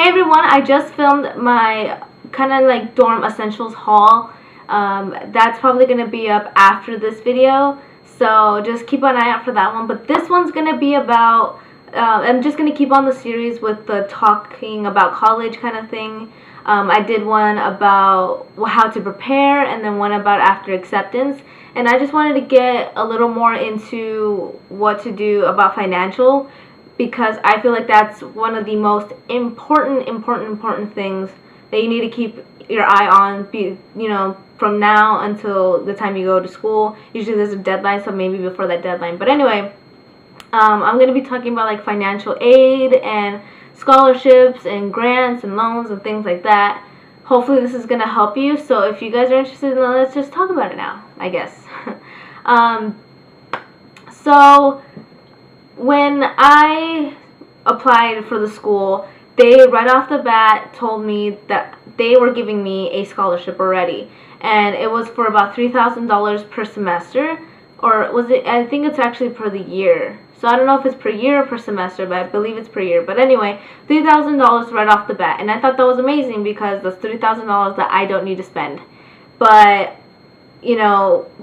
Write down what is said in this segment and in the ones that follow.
Hey everyone, I just filmed my kind of like dorm essentials haul. That's probably going to be up after this video, so just keep an eye out for that one. But this one's going to be about, I'm just going to keep on the series with the talking about college kind of thing. I did one about how to prepare and then one about after acceptance. And I just wanted to get a little more into what to do about financial, because I feel like that's one of the most important things that you need to keep your eye on, from now until the time you go to school. Usually there's a deadline, so maybe before that deadline. But anyway, I'm going to be talking about like financial aid and scholarships and grants and loans and things like that. Hopefully this is going to help you. So if you guys are interested, let's just talk about it now, I guess. So when I applied for the school, they right off the bat told me that they were giving me a scholarship already, and it was for about $3,000 per semester, or was it? I think it's actually per the year. So I don't know if it's per year or per semester, but I believe it's per year. But anyway, $3,000 right off the bat, and I thought that was amazing because that's $3,000 that I don't need to spend. But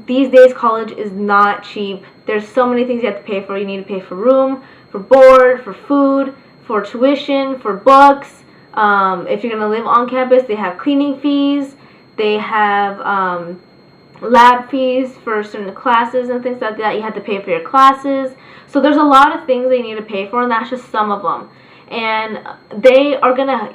these days college is not cheap. There's so many things you have to pay for. You need to pay for room, for board, for food, for tuition, for books. If you're going to live on campus, they have cleaning fees. They have lab fees for certain classes and things like that. You have to pay for your classes. So there's a lot of things they need to pay for, and that's just some of them. And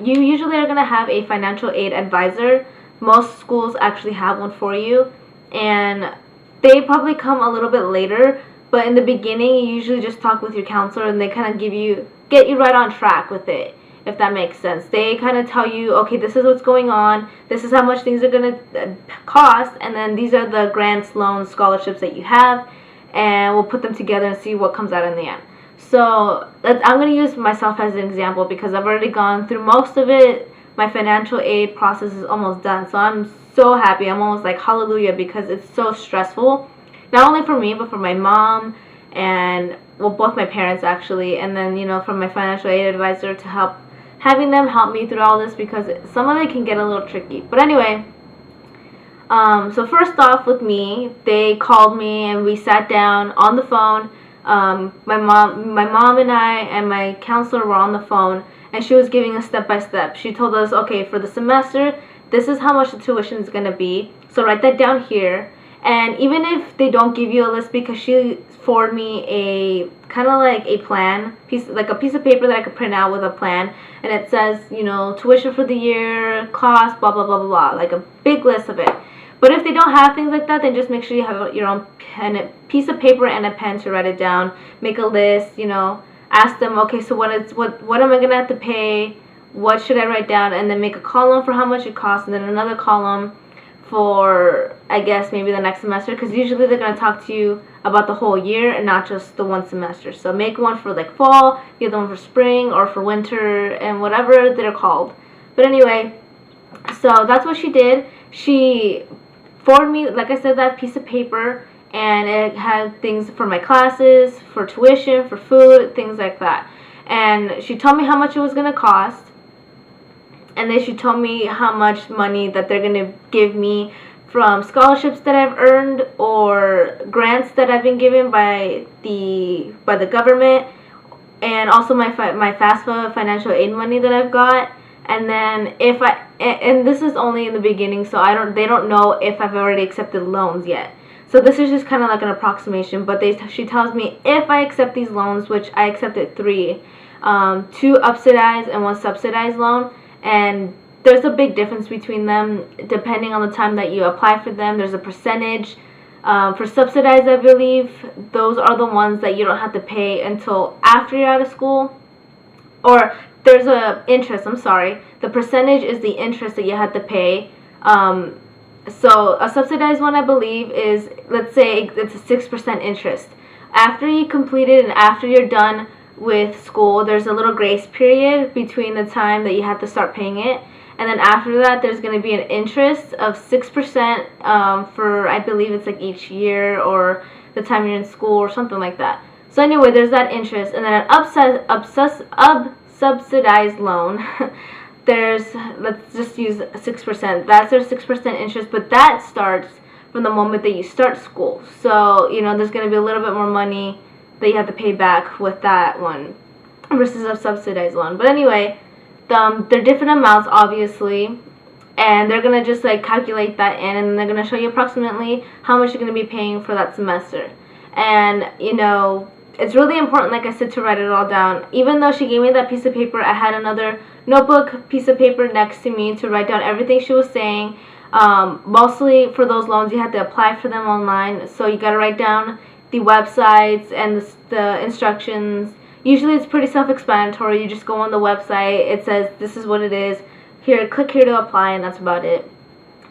you usually are going to have a financial aid advisor. Most schools actually have one for you. And they probably come a little bit later, but in the beginning you usually just talk with your counselor and they kind of get you right on track with it, if that makes sense. They kind of tell you, okay, this is what's going on, this is how much things are going to cost, and then these are the grants, loans, scholarships that you have, and we'll put them together and see what comes out in the end. So I'm going to use myself as an example because I've already gone through most of it. My financial aid process is almost done, so I'm so happy. I'm almost like hallelujah, because it's so stressful, not only for me but for my mom and both my parents actually, and then from my financial aid advisor to having them help me through all this, because some of it can get a little tricky. But anyway, so first off with me, they called me and we sat down on the phone. My mom and I and my counselor were on the phone, and she was giving us step by step. She told us, okay, for the semester, this is how much the tuition is going to be, so write that down here. And even if they don't give you a list, because she forwarded me a kind of like a plan, like a piece of paper that I could print out with a plan, and it says, tuition for the year, cost, blah, blah, blah, blah, blah, like a big list of it. But if they don't have things like that, then just make sure you have your own piece of paper and a pen to write it down. Make a list, ask them, okay, so what am I going to have to pay? What should I write down? And then make a column for how much it costs, and then another column for, I guess, maybe the next semester, because usually they're going to talk to you about the whole year and not just the one semester. So make one for like fall, the other one for spring, or for winter, and whatever they're called. But anyway, so that's what she did. She forwarded me, like I said, that piece of paper, and it had things for my classes, for tuition, for food, things like that. And she told me how much it was going to cost. And then she told me how much money that they're going to give me from scholarships that I've earned, or grants that I've been given by the government, and also my FAFSA financial aid money that I've got. And then and this is only in the beginning, so they don't know if I've already accepted loans yet. So this is just kind of like an approximation, but she tells me if I accept these loans, which I accepted 3, 2 subsidized and 1 subsidized loan. And there's a big difference between them depending on the time that you apply for them. There's a percentage. For subsidized, I believe, those are the ones that you don't have to pay until after you're out of school. Or there's a interest, I'm sorry. The percentage is the interest that you have to pay. So a subsidized one, I believe, is, let's say it's a 6% interest. After you complete it and after you're done with school, there's a little grace period between the time that you have to start paying it, and then after that there's going to be an interest of 6% for, I believe it's like each year or the time you're in school or something like that. So anyway, there's that interest, and then an subsidized loan, let's just use 6%. That's their 6% interest, but that starts from the moment that you start school. So, there's going to be a little bit more money that you have to pay back with that one versus a subsidized loan. But anyway, they're different amounts, obviously, and they're going to just calculate that in, and they're going to show you approximately how much you're going to be paying for that semester. And, it's really important, like I said, to write it all down. Even though she gave me that piece of paper, I had another notebook piece of paper next to me to write down everything she was saying. Mostly for those loans, you have to apply for them online, so you got to write down the websites and the instructions. Usually it's pretty self-explanatory. You just go on the website, it says this is what it is, here, click here to apply, and that's about it.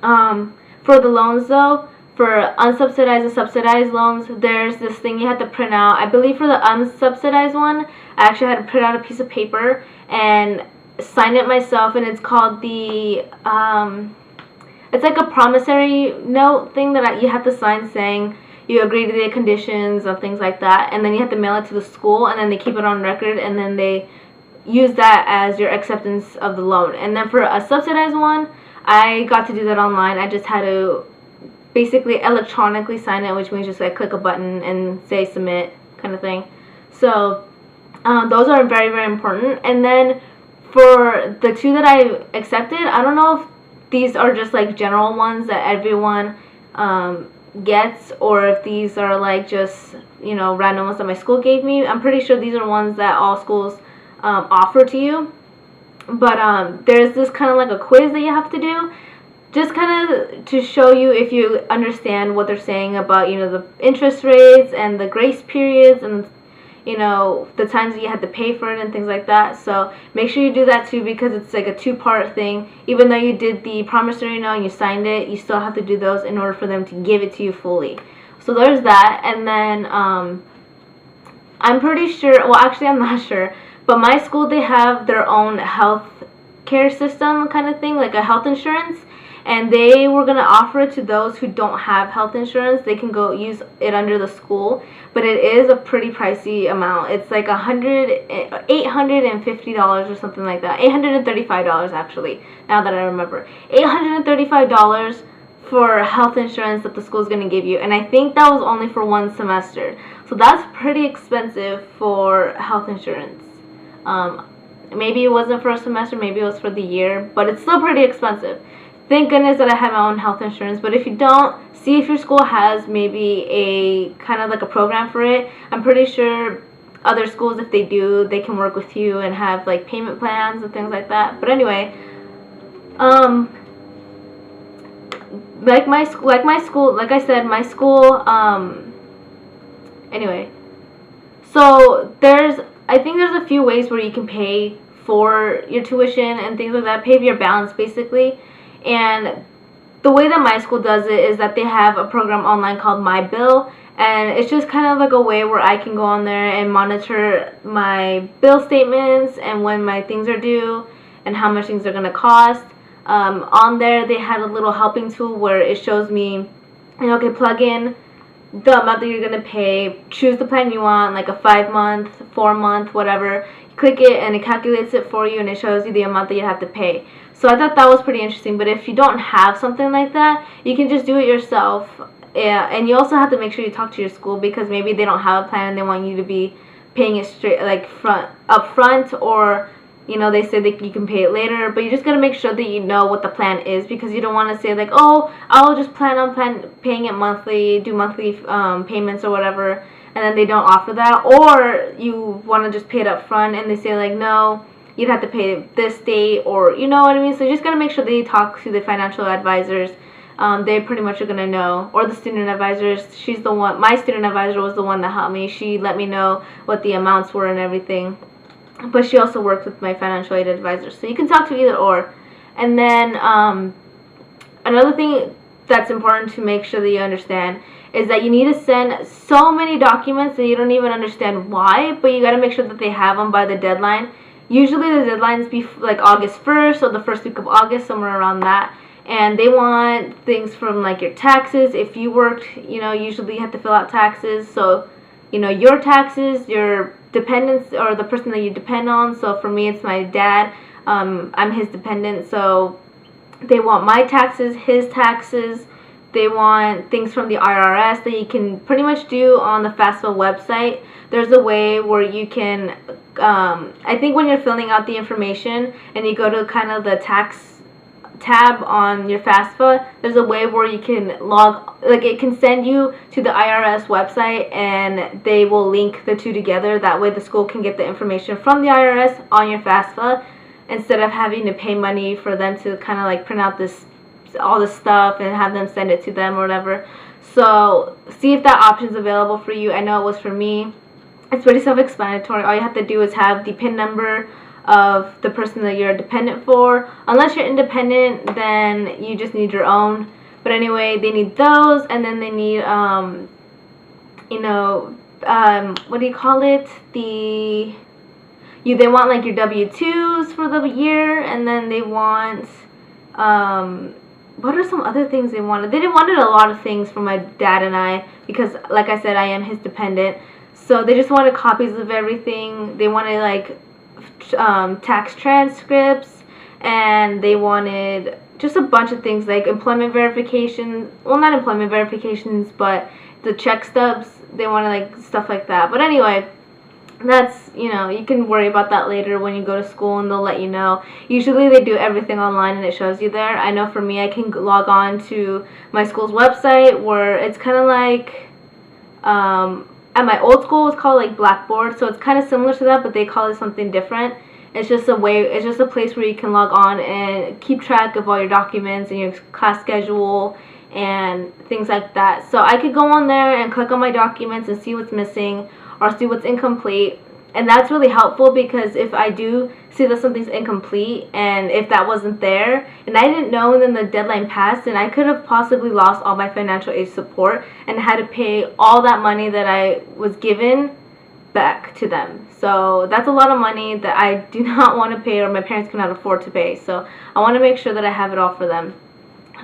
For the loans though, for unsubsidized and subsidized loans, there's this thing you have to print out. I believe for the unsubsidized one, I actually had to print out a piece of paper and sign it myself, and it's called the it's like a promissory note thing that you have to sign saying you agree to the conditions of things like that, and then you have to mail it to the school, and then they keep it on record, and then they use that as your acceptance of the loan. And then for a subsidized one, I got to do that online. I just had to basically electronically sign it, which means just click a button and say submit kind of thing. So those are very, very important. And then for the two that I accepted, I don't know if these are just general ones that everyone gets, or if these are just random ones that my school gave me. I'm pretty sure these are ones that all schools offer to you. But there's this kind of a quiz that you have to do, just kind of to show you if you understand what they're saying about the interest rates and the grace periods and the times that you had to pay for it and things like that. So make sure you do that too, because it's a two-part thing. Even though you did the promissory note and you signed it, you still have to do those in order for them to give it to you fully. So there's that. And then I'm pretty sure, well actually I'm not sure, but my school, they have their own health care system kind of thing, like a health insurance. And they were going to offer it to those who don't have health insurance. They can go use it under the school, but it is a pretty pricey amount. It's like $850 or something like that. $835 actually, now that I remember. $835 for health insurance that the school is going to give you, and I think that was only for one semester. So that's pretty expensive for health insurance. Maybe it wasn't for a semester, maybe it was for the year, but it's still pretty expensive. Thank goodness that I have my own health insurance. But if you don't, see if your school has maybe a kind of a program for it. I'm pretty sure other schools, if they do, they can work with you and have payment plans and things like that. But anyway, like I said, my school, anyway, so I think there's a few ways where you can pay for your tuition and things like that, pay for your balance basically. And the way that my school does it is that they have a program online called My Bill, and it's just kind of a way where I can go on there and monitor my bill statements and when my things are due and how much things are going to cost. On there they had a little helping tool where it shows me, okay, plug in the amount that you're going to pay, choose the plan you want, like a 5-month, 4-month, whatever. You click it and it calculates it for you, and it shows you the amount that you have to pay. So I thought that was pretty interesting. But if you don't have something like that, you can just do it yourself. Yeah, and you also have to make sure you talk to your school, because maybe they don't have a plan and they want you to be paying it straight, up front, or they say that you can pay it later. But you just gotta make sure that you know what the plan is, because you don't want to say oh, I'll just plan on paying it monthly, do monthly payments or whatever, and then they don't offer that. Or you want to just pay it up front and they say no, you'd have to pay this date, or you know what I mean. So you just gotta make sure that you talk to the financial advisors. They pretty much are gonna know, or the student advisors. She's the one. My student advisor was the one that helped me. She let me know what the amounts were and everything. But she also worked with my financial aid advisor, so you can talk to either or. And then another thing that's important to make sure that you understand is that you need to send so many documents that you don't even understand why, but you got to make sure that they have them by the deadline. Usually the deadlines be August 1st or the first week of August, somewhere around that. And they want things from your taxes. If you worked, usually you have to fill out taxes. So, your taxes, your dependents or the person that you depend on. So for me, it's my dad. I'm his dependent, so they want my taxes, his taxes. They want things from the IRS that you can pretty much do on the FAFSA website. There's a way where you can, I think when you're filling out the information and you go to kind of the tax tab on your FAFSA, there's a way where you can it can send you to the IRS website and they will link the two together. That way the school can get the information from the IRS on your FAFSA instead of having to pay money for them to kind of like print out all this stuff and have them send it to them or whatever. So see if that option is available for you. I know it was for me. It's pretty self-explanatory. All you have to do is have the PIN number of the person that you're dependent for. Unless you're independent, then you just need your own. But anyway, they need those, and then they need what do you call it? They want like your W-2s for the year, and then they want what are some other things they wanted? They wanted a lot of things from my dad and I because, like I said, I am his dependent. So they just wanted copies of everything. They wanted like tax transcripts, and they wanted just a bunch of things like employment verification. Well, not employment verifications, but the check stubs. They wanted like stuff like that. But anyway, that's, you can worry about that later when you go to school and they'll let you know. Usually they do everything online and it shows you there. I know for me, I can log on to my school's website where it's kind of like, at my old school it's called like Blackboard, so it's kind of similar to that, but they call it something different. It's just a place where you can log on and keep track of all your documents and your class schedule and things like that. So I could go on there and click on my documents and see what's missing or see what's incomplete, and that's really helpful because if I do see that something's incomplete and if that wasn't there and I didn't know and then the deadline passed, then I could have possibly lost all my financial aid support and had to pay all that money that I was given back to them. So that's a lot of money that I do not want to pay, or my parents cannot afford to pay. So I want to make sure that I have it all for them.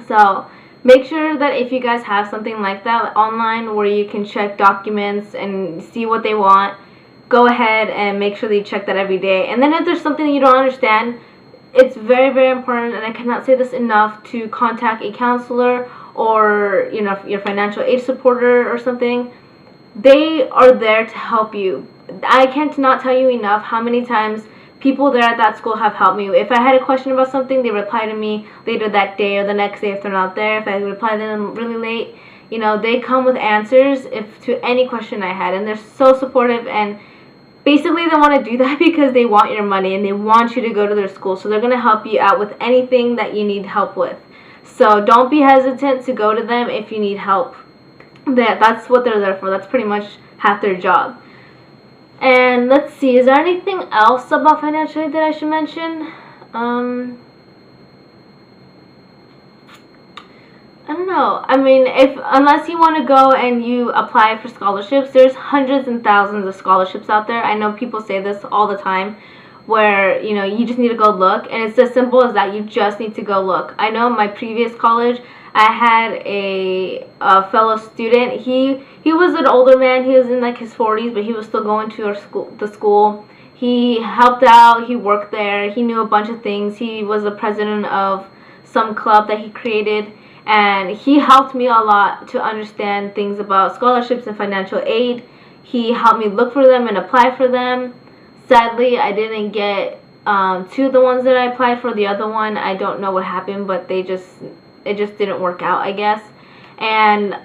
So make sure that if you guys have something like that online where you can check documents and see what they want, go ahead and make sure that you check that every day. And then if there's something that you don't understand, it's very, very important, and I cannot say this enough, to contact a counselor or your financial aid supporter or something. They are there to help you. I can't not tell you enough how many times people there at that school have helped me. If I had a question about something, they reply to me later that day or the next day if they're not there. If I reply to them really late, they come with answers to any question I had, and they're so supportive. And basically they want to do that because they want your money and they want you to go to their school, so they're going to help you out with anything that you need help with. So don't be hesitant to go to them if you need help. That's what they're there for. That's pretty much half their job. And let's see, is there anything else about financial aid that I should mention? I don't know. I mean, unless you want to go and you apply for scholarships, there's hundreds and thousands of scholarships out there. I know people say this all the time, where you just need to go look, and it's as simple as that. You just need to go look. I know my previous college, I had a fellow student. He was an older man. He was in like his 40s, but he was still going to the school. He helped out. He worked there. He knew a bunch of things. He was the president of some club that he created, and he helped me a lot to understand things about scholarships and financial aid. He helped me look for them and apply for them. Sadly, I didn't get two of the ones that I applied for. The other one, I don't know what happened, but it just didn't work out, I guess. And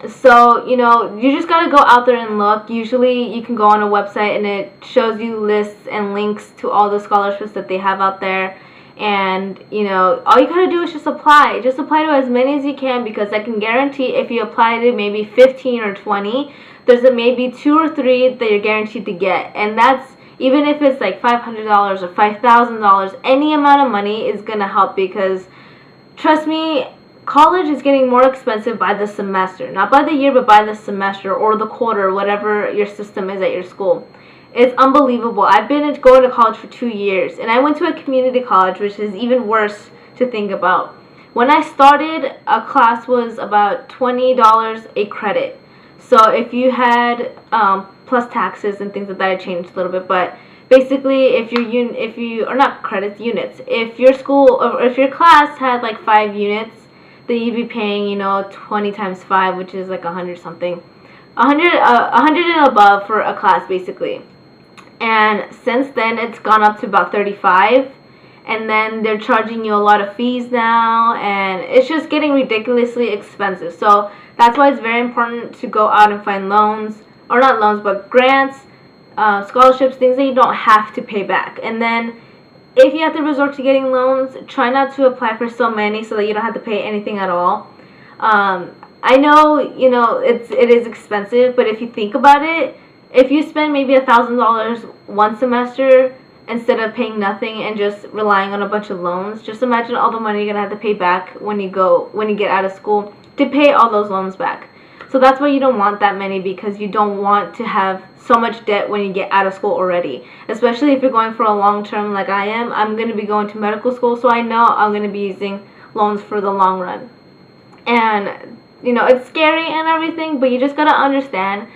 so you just gotta go out there and look. Usually you can go on a website and it shows you lists and links to all the scholarships that they have out there. And all you gotta do is just apply to as many as you can, because I can guarantee if you apply to maybe 15 or 20, there's maybe 2 or 3 that you're guaranteed to get. And that's even if it's like $500 or $5,000. Any amount of money is gonna help, because trust me, college is getting more expensive by the semester. Not by the year, but by the semester or the quarter, whatever your system is at your school. It's unbelievable. I've been going to college for 2 years, and I went to a community college, which is even worse to think about. When I started, a class was about $20 a credit. So if you had plus taxes and things like that. It changed a little bit, but basically, if you or not credits, units. If your school or if your class had like 5 units, then you'd be paying, you know, 20 times 5, which is like 100 something, 100 and above for a class basically. And since then, it's gone up to about 35. And then they're charging you a lot of fees now, and it's just getting ridiculously expensive. So that's why it's very important to go out and find loans, or not loans, but grants, scholarships, things that you don't have to pay back. And then if you have to resort to getting loans, try not to apply for so many so that you don't have to pay anything at all. I know, you know, it is expensive, but if you think about it, if you spend maybe $1,000 one semester instead of paying nothing and just relying on a bunch of loans, just imagine all the money you're gonna have to pay back when you get out of school to pay all those loans back. So that's why you don't want that many, because you don't want to have so much debt when you get out of school already. Especially if you're going for a long term like I am. I'm going to be going to medical school, so I know I'm going to be using loans for the long run. And, you know, it's scary and everything, but you just got to understand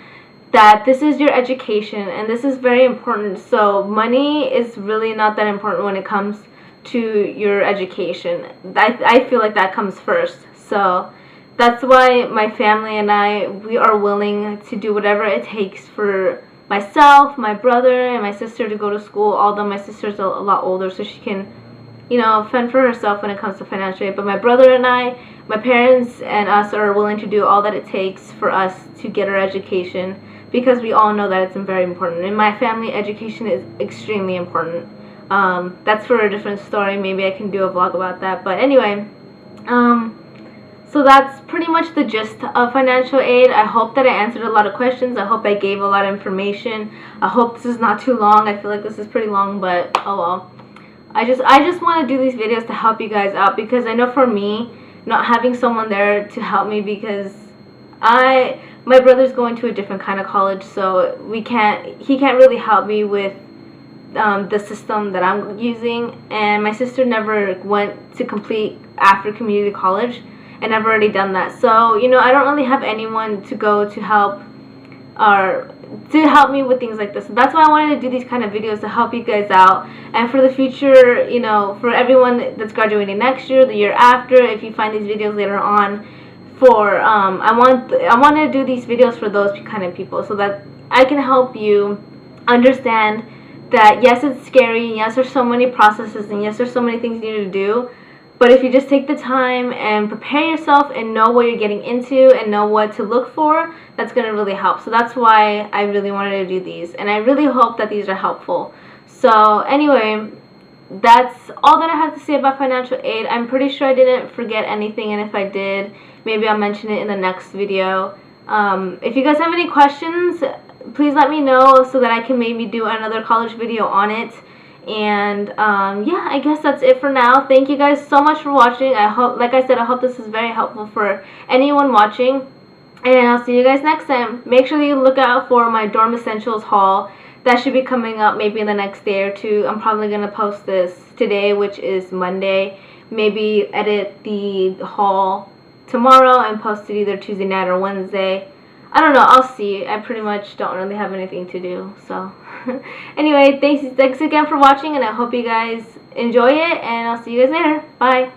that this is your education and this is very important. So money is really not that important when it comes to your education. I feel like that comes first. So that's why my family and we are willing to do whatever it takes for myself, my brother, and my sister to go to school, although my sister's a lot older, so she can, you know, fend for herself when it comes to financial aid. But my brother and my parents and us are willing to do all that it takes for us to get our education, because we all know that it's very important. In my family, education is extremely important. That's for a different story. Maybe I can do a vlog about that. But anyway, so that's pretty much the gist of financial aid. I hope that I answered a lot of questions. I hope I gave a lot of information. I hope this is not too long. I feel like this is pretty long, but oh well. I just want to do these videos to help you guys out, because I know for me, not having someone there to help me, because my brother's going to a different kind of college, so he can't really help me with the system that I'm using. And my sister never went to complete after community college, and I've already done that. So, you know, I don't really have anyone to go to help me with things like this. So that's why I wanted to do these kind of videos, to help you guys out. And for the future, you know, for everyone that's graduating next year, the year after, if you find these videos later on, I want to do these videos for those kind of people, so that I can help you understand that yes, it's scary, and yes, there's so many processes, and yes, there's so many things you need to do. But if you just take the time and prepare yourself and know what you're getting into and know what to look for, that's going to really help. So that's why I really wanted to do these, and I really hope that these are helpful. So anyway, that's all that I have to say about financial aid. I'm pretty sure I didn't forget anything, and if I did, maybe I'll mention it in the next video. If you guys have any questions, please let me know so that I can maybe do another college video on it. And yeah, I guess that's it for now. Thank you guys so much for watching. I hope, like I said, I hope this is very helpful for anyone watching. And I'll see you guys next time. Make sure that you look out for my dorm essentials haul. That should be coming up maybe in the next day or two. I'm probably going to post this today, which is Monday. Maybe edit the haul tomorrow and post it either Tuesday night or Wednesday. I don't know. I'll see. I pretty much don't really have anything to do. So anyway, thanks again for watching, and I hope you guys enjoy it, and I'll see you guys later. Bye.